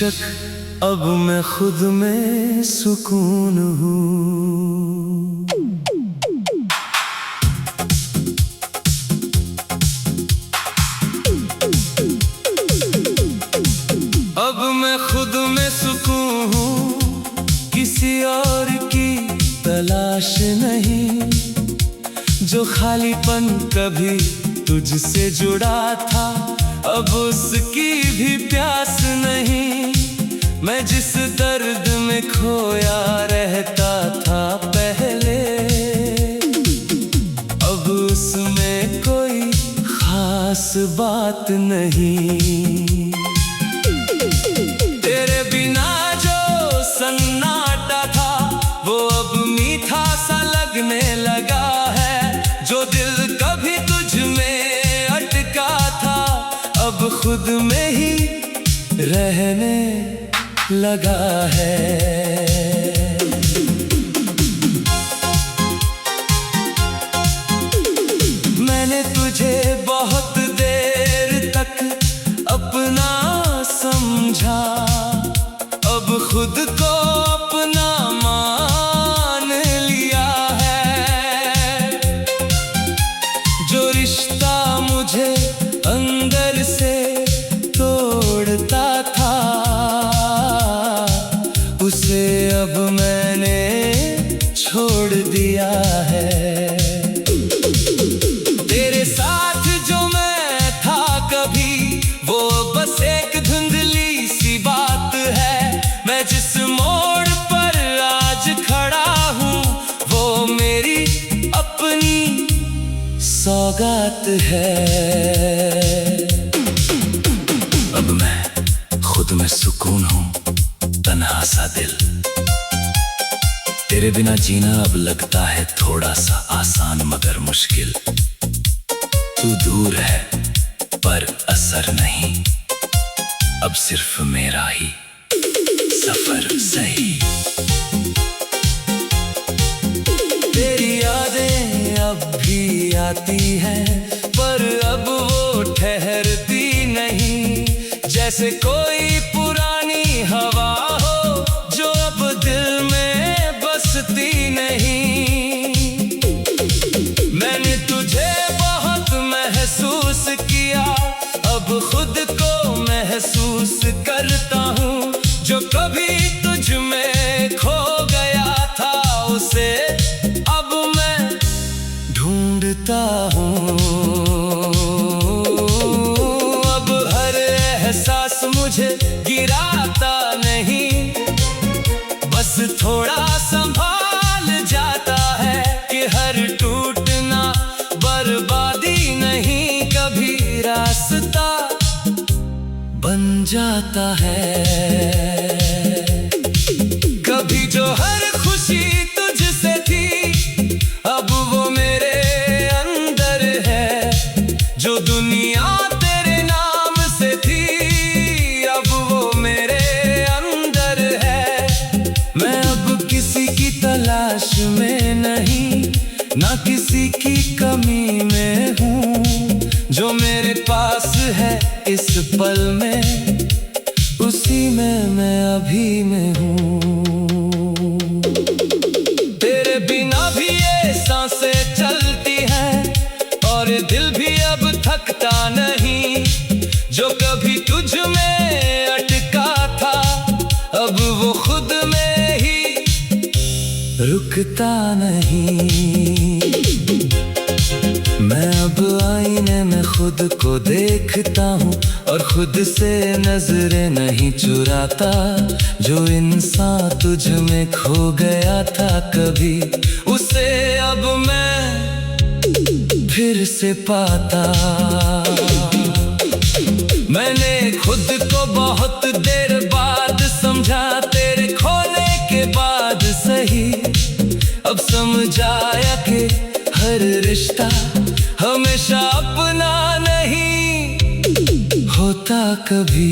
बेशक अब मैं खुद में सुकून हूँ। अब मैं खुद में सुकून हूँ, किसी और की तलाश नहीं। जो खालीपन कभी तुझसे जुड़ा था, अब उसकी भी प्यास नहीं। मैं जिस दर्द में खोया रहता था पहले, अब उसमें कोई खास बात नहीं। तेरे बिना जो सन्नाटा था, वो अब मीठा सा लगने लगा है। जो दिल कभी तुझ में अटका था, अब खुद में ही रहने लगा है। मैंने तुझे बहुत देर तक अपना समझा, अब खुद को अपना मान लिया है। जो रिश्ता मुझे अंदर से तोड़ता था, उसे अब मैंने छोड़ दिया है। तेरे साथ जो मैं था कभी, वो बस एक धुंधली सी बात है। मैं जिस मोड़ पर आज खड़ा हूँ, वो मेरी अपनी सौगात है। अब मैं खुद में सुकून हूँ, तन्हा सा दिल। तेरे बिना जीना अब लगता है थोड़ा सा आसान मगर मुश्किल। तू दूर है पर असर नहीं, अब सिर्फ मेरा ही सफर सही। तेरी यादें अब भी आती हैं, पर अब वो ठहरती नहीं। जैसे कोई पुरानी हवा हो, जो अब दिल में बसती नहीं। मैंने तुझे बहुत महसूस किया, अब खुद को महसूस करता हूँ। जो कभी तुझ में खो गया था, उसे अब मैं ढूंढता हूँ। अब हर एहसास मुझे गिराता नहीं, बस थोड़ा संभाल जाता है। कि हर टूटना बर्बादी नहीं, कभी रास्ता बन जाता है। कभी जो हर खुशी तुझसे थी, अब वो मेरे अंदर है। जो दुनिया तेरे नाम से थी, अब वो मेरे अंदर है। मैं अब किसी की तलाश में नहीं, ना किसी की कमी में हूँ। जो मेरे पास है इस पल में, उसी में मैं अभी में हूँ। तेरे बिना भी ये सांसें चलती हैं, और दिल भी अब थकता नहीं। जो कभी तुझ में अटका था, अब वो खुद में ही रुकता नहीं। मैं अब आईने में खुद को देखता हूँ, और खुद से नजरें नहीं चुराता। जो इंसान तुझ में खो गया था कभी, उसे अब मैं फिर से पाता। मैंने खुद को बहुत देर बाद समझा, तेरे खोने के बाद सही। अब समझ आया कि हर रिश्ता हमेशा अपना नहीं होता। कभी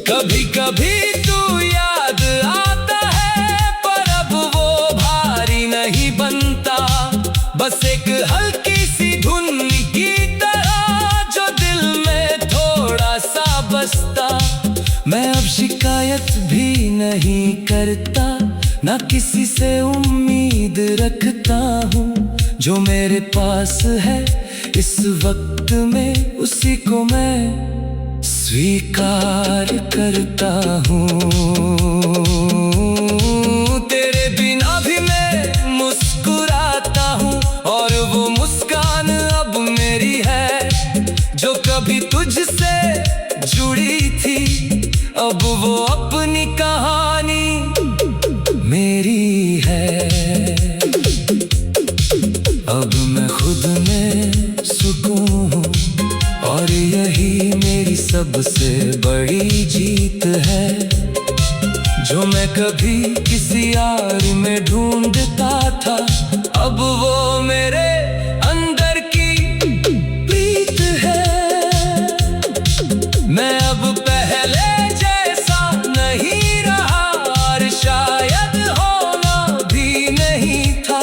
कभी कभी तू याद आता है, पर अब वो भारी नहीं बनता। बस एक हल्की सी धुन की तरह, जो दिल में थोड़ा सा बसता। शिकायत भी नहीं करता, ना किसी से उम्मीद रखता हूँ। जो मेरे पास है इस वक्त में, उसी को मैं स्वीकार करता हूँ। तेरे बिना भी मैं मुस्कुराता हूँ, और वो मुस्कान अब मेरी है। जो कभी तुझसे जुड़ी थी, अब वो अपनी कहानी मेरी है। अब मैं खुद में सुकून हूँ, और यही मेरी सबसे बड़ी जीत है। जो मैं कभी किसी यार में ढूंढता था, अब वो मेरे अंदर की प्रीत है। मैं अब पहले जैसा नहीं रहा, और शायद होना भी नहीं था।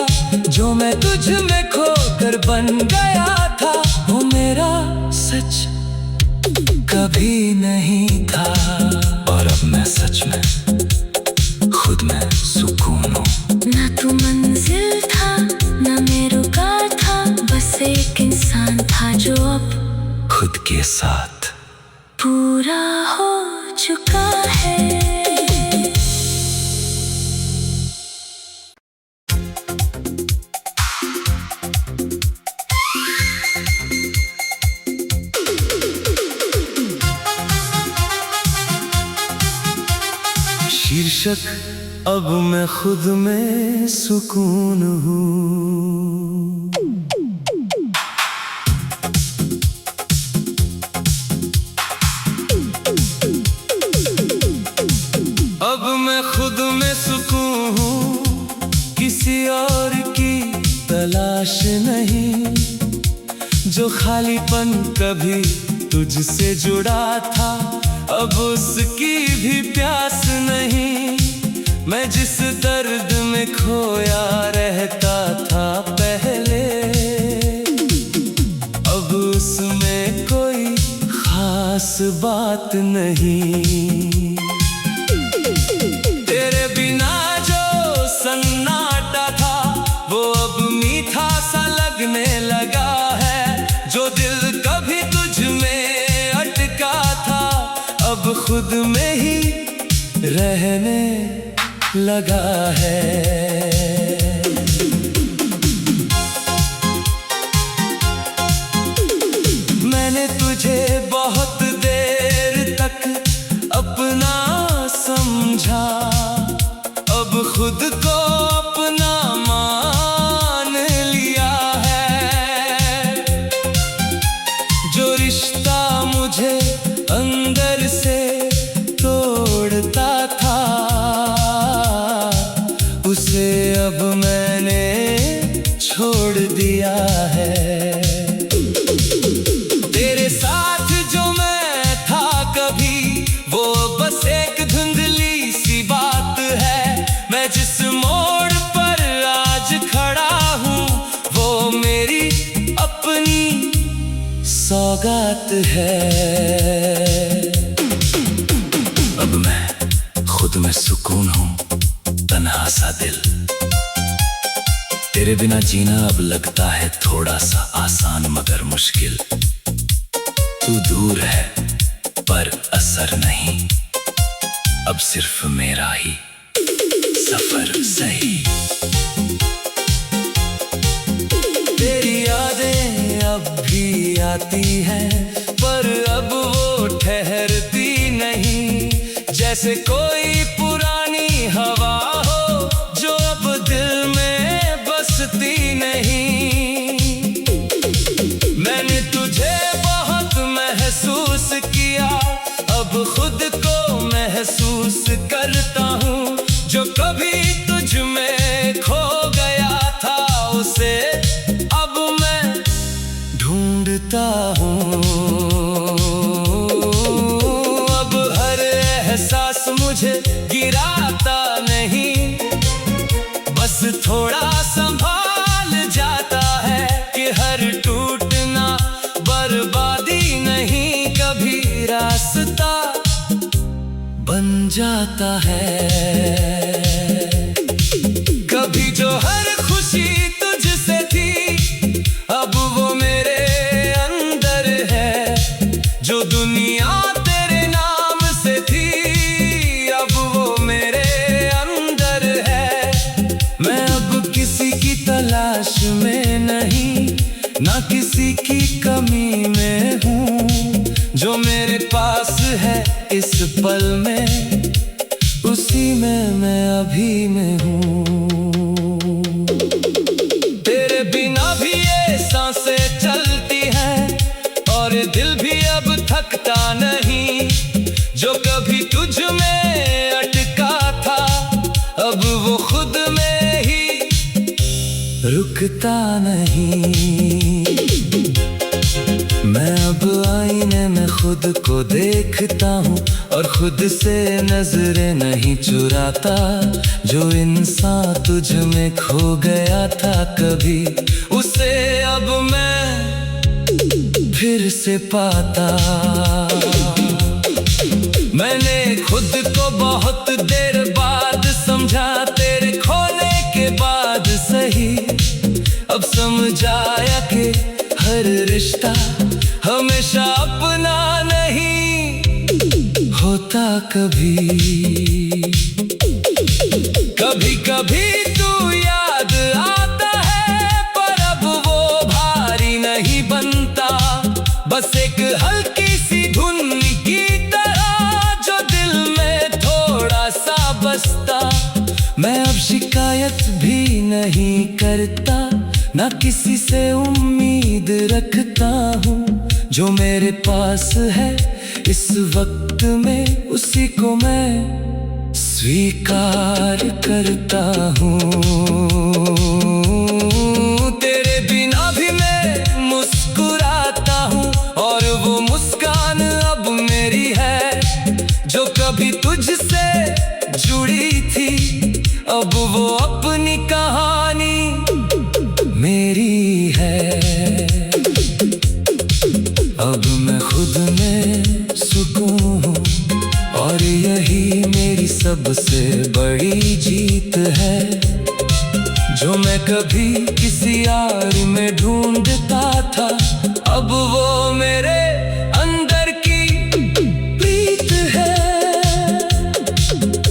जो मैं तुझ में खोकर बन गया था, वो मेरा सच कभी नहीं था। और अब मैं सच में खुद में सुकून हूँ। ना तू मंजिल था, ना मैं रुका था, बस एक इंसान था जो अब खुद के साथ पूरा हो चुका है। शीर्षक, अब मैं खुद में सुकून हूँ। अब मैं खुद में सुकून हूँ, किसी और की तलाश नहीं। जो खालीपन कभी तुझसे जुड़ा था, अब उसकी भी प्यास नहीं। मैं जिस दर्द में खोया रहता था पहले, अब उसमें कोई खास बात नहीं। तेरे बिना जो सन्नाटा था, वो अब मीठा सा लगने लगा है। जो दिल कभी तुझ में अटका था, अब खुद में ही रहने लगा है। मैंने तुझे बहुत देर तक अपना समझा, अब खुद को अपना मान लिया है। जो रिश्ता मुझे अंदर से तोड़ता था, उसे अब मैंने छोड़ दिया है। तेरे साथ जो मैं था कभी, वो बस एक धुंधली सी बात है। मैं जिस मोड़ पर आज खड़ा हूँ, वो मेरी अपनी सौगात है। अब मैं खुद में सुकून हूँ, तन्हा सा दिल। तेरे बिना जीना अब लगता है थोड़ा सा आसान मगर मुश्किल। तू दूर है पर असर नहीं, अब सिर्फ मेरा ही सफर सही। तेरी यादें अब भी आती हैं, पर अब वो ठहरती नहीं। जैसे कोई पुरानी हवा हो, जो अब दिल में बसती नहीं। मैंने तुझे बहुत महसूस किया, अब खुद को महसूस करता हूँ। जो कभी तुझ में खो गया था, उसे अब मैं ढूंढता हूँ। अब हर एहसास मुझे गिराता नहीं, बस थोड़ा संभाल जाता है कि हर टूटना बर्बादी नहीं, कभी रास्ता बन जाता है। कभी जो हर खुशी तुझसे थी, अब वो मेरे अंदर है। जो दुनिया तेरे नाम से थी, अब वो मेरे अंदर है। मैं अब किसी की तलाश में नहीं, ना किसी की कमी में हूँ। जो मेरे पास है इस पल में, उसी में मैं अभी में हूँ। तेरे बिना भी ये सांसें चलती हैं, और दिल भी अब थकता नहीं। जो कभी तुझ में अटका था, अब वो खुद में ही रुकता नहीं। मैं अब आईने में खुद को देखता हूँ, और खुद से नजरें नहीं चुराता। जो इंसान तुझ में खो गया था कभी, उसे अब मैं फिर से पाता। मैंने खुद को बहुत देर बाद समझा, तेरे खोने के बाद सही। अब समझ आया कि हर रिश्ता हमेशा अपना नहीं होता। कभी कभी कभी तू याद आता है, पर अब वो भारी नहीं बनता। बस एक हल्की सी धुन की तरह, जो दिल में थोड़ा सा बसता। मैं अब शिकायत भी नहीं करता, ना किसी से उम्मीद रखता हूँ। जो मेरे पास है इस वक्त में, उसी को मैं स्वीकार करता हूँ। तेरे बिना भी मैं मुस्कुराता हूँ, और वो मुस्कान अब मेरी है। जो कभी तुझसे जुड़ी थी, अब वो अपनी कहानी मेरी है। अब मैं खुद में सुकून हूँ, और यही मेरी सबसे बड़ी जीत है। जो मैं कभी किसी यार में ढूंढता था, अब वो मेरे अंदर की प्रीत है।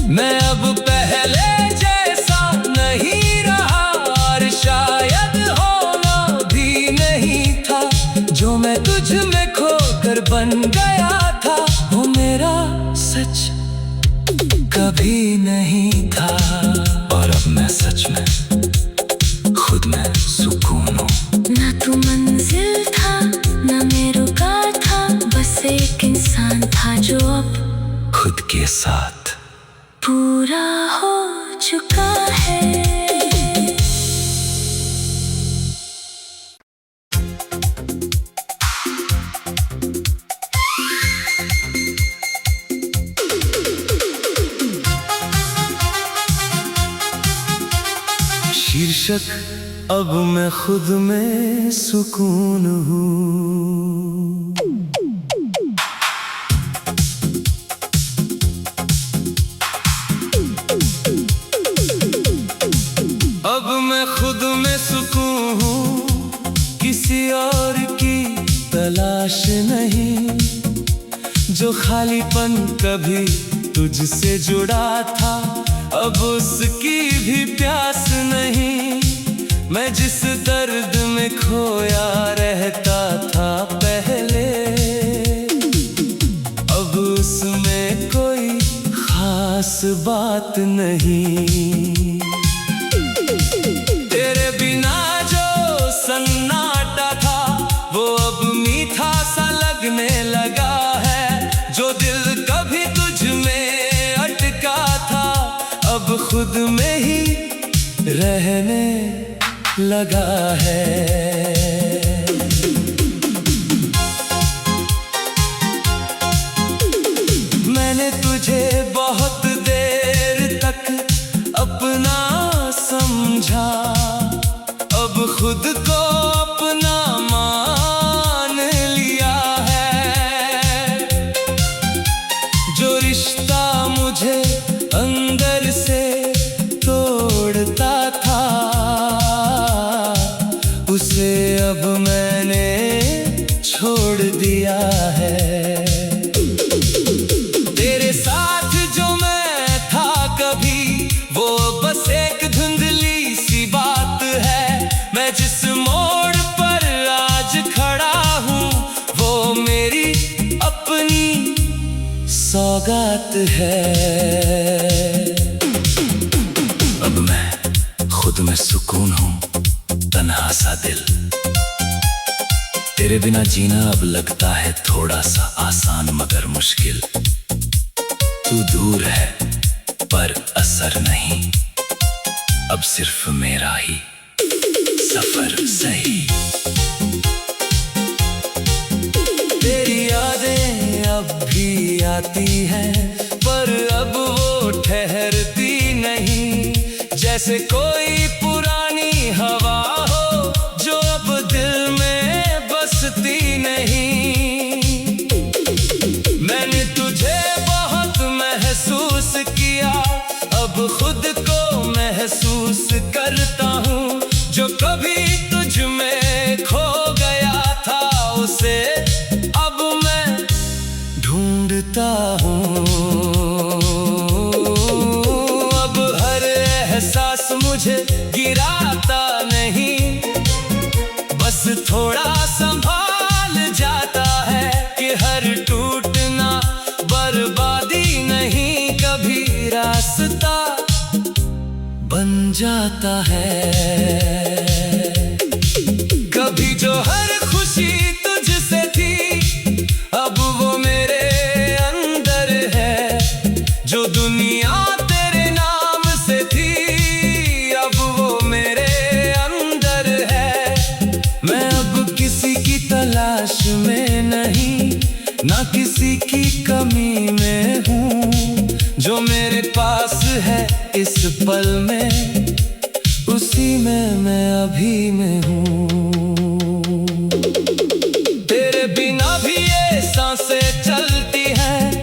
मैं अब पहले जैसा नहीं रहा, और शायद होना भी नहीं था। जो मैं तुझ में खोकर बन गया था, वो मेरा सच कभी नहीं था। और अब मैं सच में खुद में सुकून हूँ। ना तू मंजिल था, ना मैं रुका था। बस एक इंसान था जो अब खुद के साथ पूरा हो चुका है। शीर्षक अब मैं खुद में सुकून हूँ। अब मैं खुद में सुकून हूँ, किसी और की तलाश नहीं। जो खालीपन कभी तुझसे जुड़ा था, अब उसकी भी प्यास नहीं। मैं जिस दर्द में खोया रहता था पहले, अब उसमें कोई खास बात नहीं। तेरे बिना जो सन्नाटा था, वो अब मीठा सा लगने लगा है। जो दिल कभी तुझ में अटका था, अब खुद में ही रहने लगा है। मैंने तुझे बहुत देर तक अपना समझा, अब खुद को अपना मान लिया है। जो रिश्ता मुझे साथ है। अब मैं खुद में सुकून हूँ, तन्हा सा दिल। तेरे बिना जीना अब लगता है थोड़ा सा आसान मगर मुश्किल। तू दूर है पर असर नहीं, अब सिर्फ मेरा ही सफर सही। तेरी यादें अब भी आती हैं, पर अब वो ठहरती नहीं। जैसे कोई पुरानी हवा हो जो अब दिल में बसती नहीं। मैंने तुझे बहुत महसूस किया, अब खुद को महसूस करता हूँ। जो कभी तुझ में खो गया था उसे अब मैं ढूंढता हूँ। अब हर एहसास मुझे गिराता नहीं, बस थोड़ा संभाल जाता है कि हर टूटना बर्बादी नहीं, कभी रास्ता बन जाता है। कभी जो हर खुशी तुझसे थी, अब वो मेरे अंदर है। जो दुनिया तेरे नाम से थी, अब वो मेरे अंदर है। मैं अब किसी की तलाश में नहीं, ना किसी की कमी में हूँ। जो मेरे पास है इस पल में, उसी में मैं अभी में हूँ। तेरे बिना भी ये सांसें चलती हैं,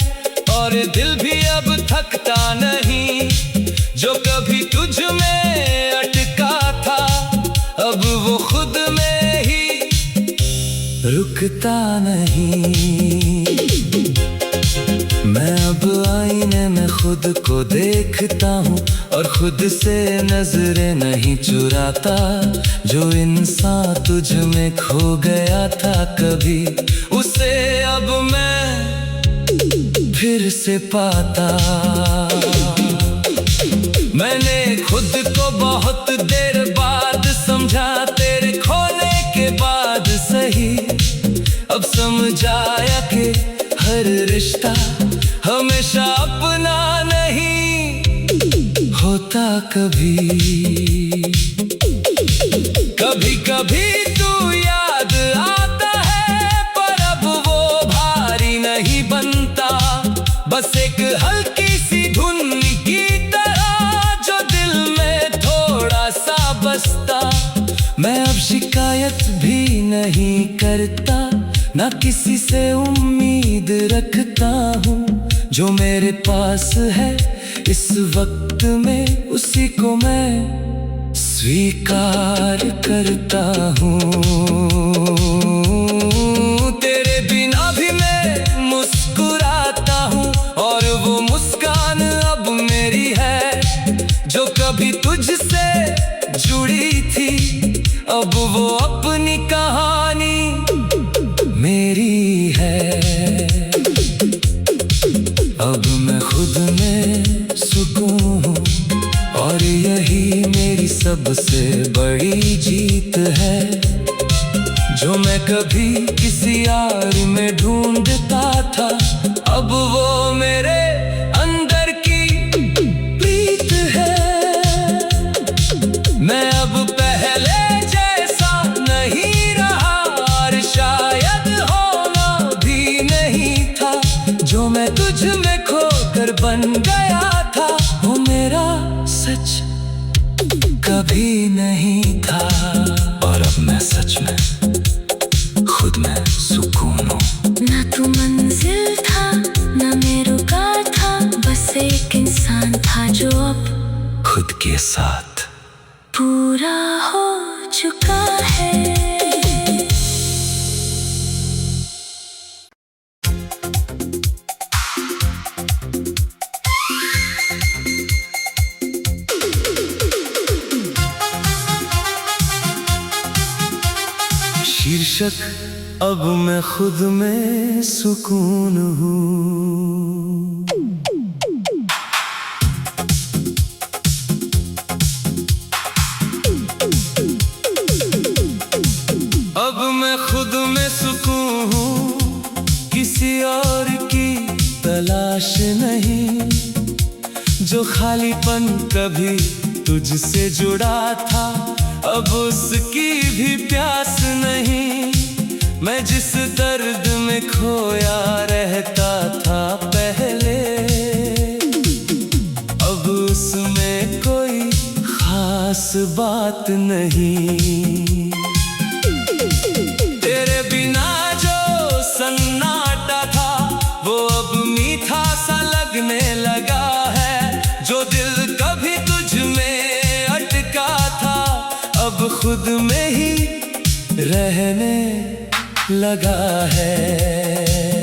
और दिल भी अब थकता नहीं। जो कभी तुझ में अटका था, अब वो खुद में ही रुकता नहीं। मैं अब आईने में खुद को देखता हूँ, और खुद से नजरें नहीं चुराता। जो इंसान तुझ में खो गया था कभी, उसे अब मैं फिर से पाता। मैंने खुद को बहुत देर बाद समझा, तेरे खोने के बाद सही। अब समझ आया कि हर रिश्ता हमेशा अपना नहीं होता। कभी कभी कभी तू याद आता है, पर अब वो भारी नहीं बनता। बस एक हल्की सी धुन की तरह जो दिल में थोड़ा सा बसता। मैं अब शिकायत भी नहीं करता, ना किसी से उम्मीद रखता हूँ। जो मेरे पास है इस वक्त में, उसी को मैं स्वीकार करता हूँ। तेरे बिना भी मैं मुस्कुराता हूँ, और वो मुस्कान अब मेरी है। जो कभी तुझसे जुड़ी थी, अब वो अपनी कहानी मेरी है। अब मैं खुद में सुकून हूँ, और यही मेरी सबसे बड़ी जीत है। जो मैं कभी किसी यार में ढूंढता था, अब वो मेरे अंदर की प्रीत है। मैं अब पहले जैसा नहीं रहा, और शायद होना भी नहीं था। जो मैं तुझ में खोकर बन गया था, वो मेरा सच कभी नहीं था। और अब मैं सच में खुद में सुकून हूँ। ना तू मंजिल था, ना मैं रुका था, बस एक इंसान था जो अब खुद के साथ पूरा हो चुका है। शीर्षक अब मैं खुद में सुकून हूँ। खुद में सुकून हूँ, किसी और की तलाश नहीं। जो खालीपन कभी तुझसे जुड़ा था, अब उसकी भी प्यास नहीं। मैं जिस दर्द में खोया रहता था पहले, अब उसमें कोई खास बात नहीं। तेरे बिना जो सन्नाटा था, वो अब मीठा सा लगने लगा है। जो दिल कभी तुझ में अटका था, अब खुद में ही रहने लगा है।